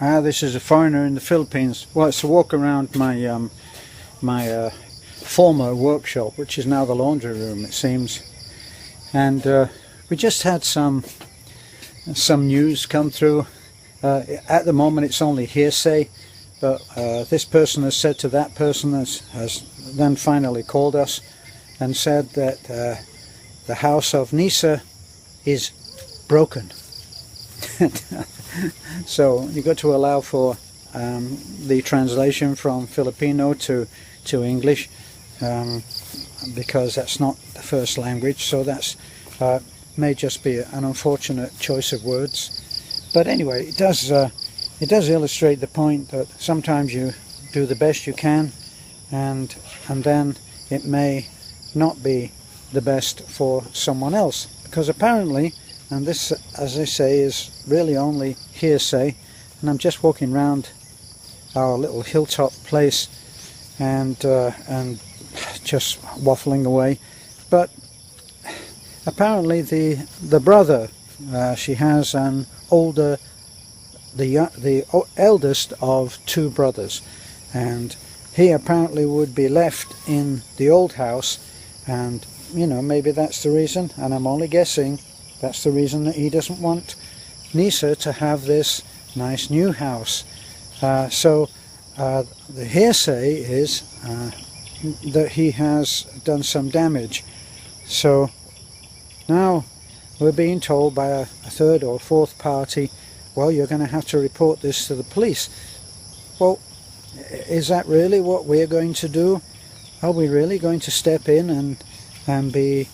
This is a foreigner in the Philippines. Well, it's a walk around my former workshop, which is now the laundry room, it seems. And we just had some news come through. At the moment it's only hearsay, but this person has said to that person, has then finally called us and said that the house of Nisa is broken. So you've got to allow for the translation from Filipino to English, because that's not the first language, so that's may just be an unfortunate choice of words. But anyway, it does illustrate the point that sometimes you do the best you can, and then it may not be the best for someone else, because apparently, and this, as I say, is really only hearsay, and I'm just walking around our little hilltop place and just waffling away, but apparently the brother, she has an older, the eldest of two brothers, and he apparently would be left in the old house, and you know, maybe that's the reason, and I'm only guessing, that's the reason that he doesn't want Nisa to have this nice new house. So the hearsay is that he has done some damage. So now we're being told by a third or fourth party, well, you're going to have to report this to the police. Well, is that really what we're going to do? Are we really going to step in and be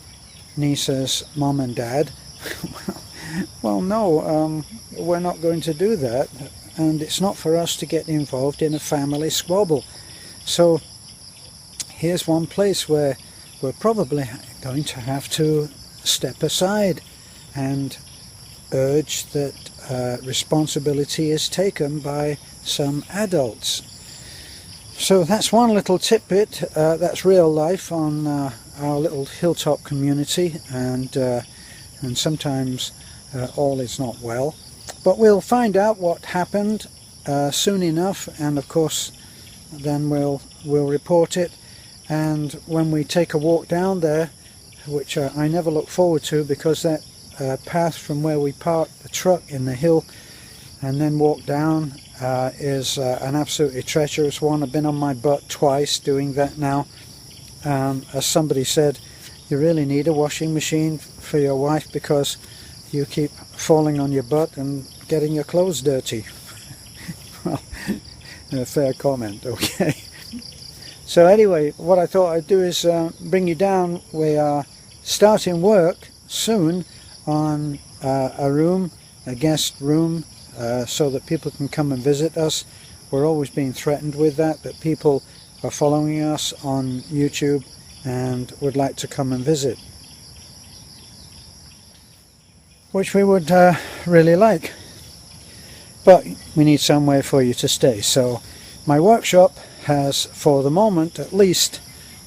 Nisa's mom and dad? Well, no, we're not going to do that, and it's not for us to get involved in a family squabble. So here's one place where we're probably going to have to step aside and urge that responsibility is taken by some adults. So that's one little tidbit, that's real life on our little hilltop community, and sometimes all is not well. But we'll find out what happened soon enough, and of course then we'll report it. And when we take a walk down there, which I never look forward to, because that path from where we parked the truck in the hill and then walk down is an absolutely treacherous one. I've been on my butt twice doing that now. As somebody said, you really need a washing machine for your wife because you keep falling on your butt and getting your clothes dirty. Well, a fair comment, okay. So anyway, what I thought I'd do is bring you down. We are starting work soon on a guest room, so that people can come and visit us. We're always being threatened with that people are following us on YouTube and would like to come and visit, which we would really like, but we need somewhere for you to stay. So my workshop has, for the moment at least,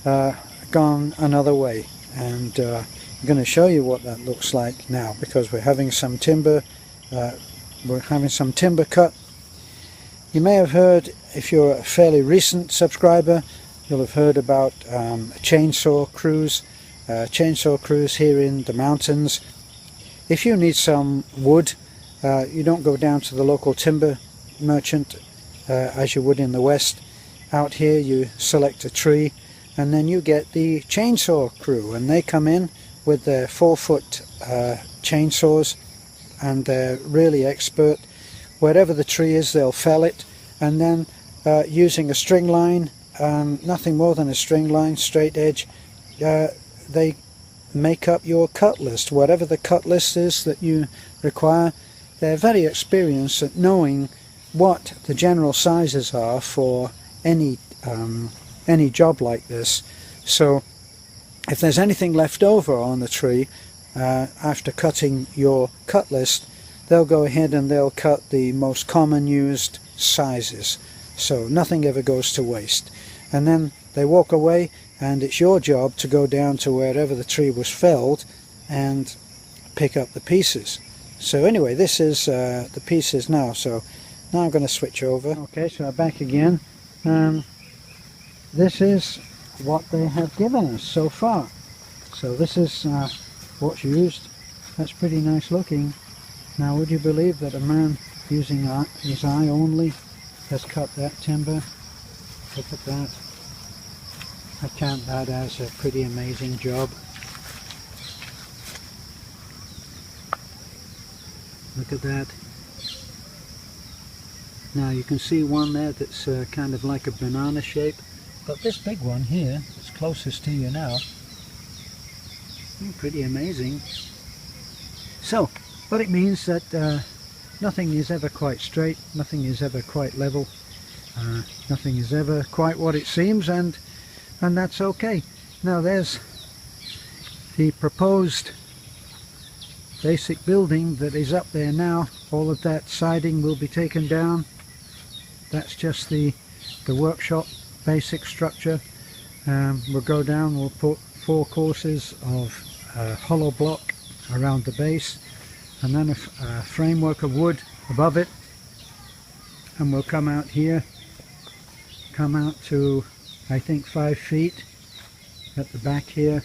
gone another way, and I'm going to show you what that looks like now, because we're having some timber cut. You may have heard, if you're a fairly recent subscriber, you'll have heard about chainsaw crews here in the mountains. If you need some wood, you don't go down to the local timber merchant as you would in the West. Out here you select a tree and then you get the chainsaw crew, and they come in with their 4-foot chainsaws, and they're really expert. Wherever the tree is, they'll fell it, and then using a string line, nothing more than a string line, straight edge, they make up your cut list. Whatever the cut list is that you require, they're very experienced at knowing what the general sizes are for any job like this. So if there's anything left over on the tree after cutting your cut list, they'll go ahead and they'll cut the most common used sizes, so nothing ever goes to waste. And then they walk away, and it's your job to go down to wherever the tree was felled and pick up the pieces. So anyway, this is the pieces now. So Now I'm going to switch over. Okay, so I'm back again. This is what they have given us so far. So this is what's used. That's pretty nice looking. Now would you believe that a man using his eye only has cut that timber? Look at that. I count that as a pretty amazing job. Look at that. Now you can see one there that's kind of like a banana shape, but this big one here, that's closest to you now, pretty amazing. So what it means that nothing is ever quite straight, nothing is ever quite level, nothing is ever quite what it seems, and that's okay. Now there's the proposed basic building that is up there now. All of that siding will be taken down. That's just the workshop basic structure. We'll go down, we'll put 4 courses of hollow block around the base, and then a framework of wood above it, and we'll come out here, come out to I think 5 feet at the back here.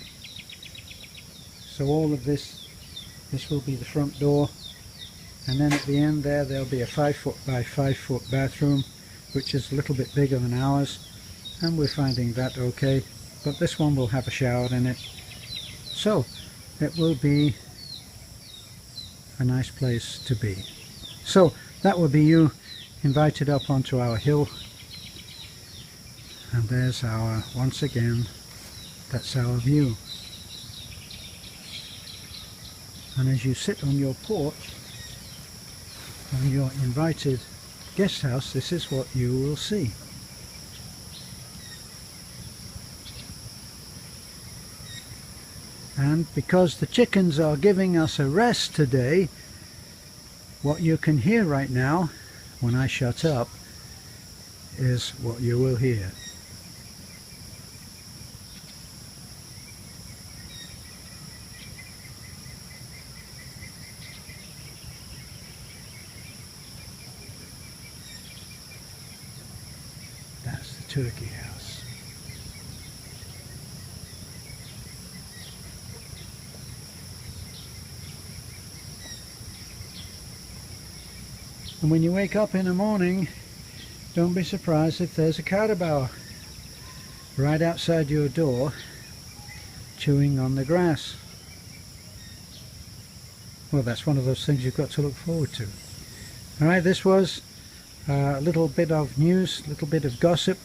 So all of this will be the front door, and then at the end there'll be a 5 foot by 5 foot bathroom, which is a little bit bigger than ours, and we're finding that okay, but this one will have a shower in it. So it will be a nice place to be. So that will be you invited up onto our hill, and there's our, once again, that's our view. And as you sit on your porch on your invited guest house, this is what you will see. And because the chickens are giving us a rest today, what you can hear right now when I shut up is what you will hear. That's the turkey house. And when you wake up in the morning, don't be surprised if there's a carabao right outside your door chewing on the grass. Well, that's one of those things you've got to look forward to. Alright, this was a little bit of news, a little bit of gossip.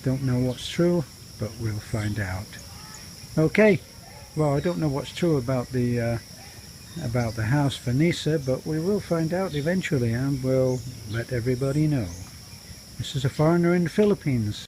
Don't know what's true, but we'll find out. Okay, well, I don't know what's true about the house for Nisa, but we will find out eventually, and we'll let everybody know. This is a foreigner in the Philippines.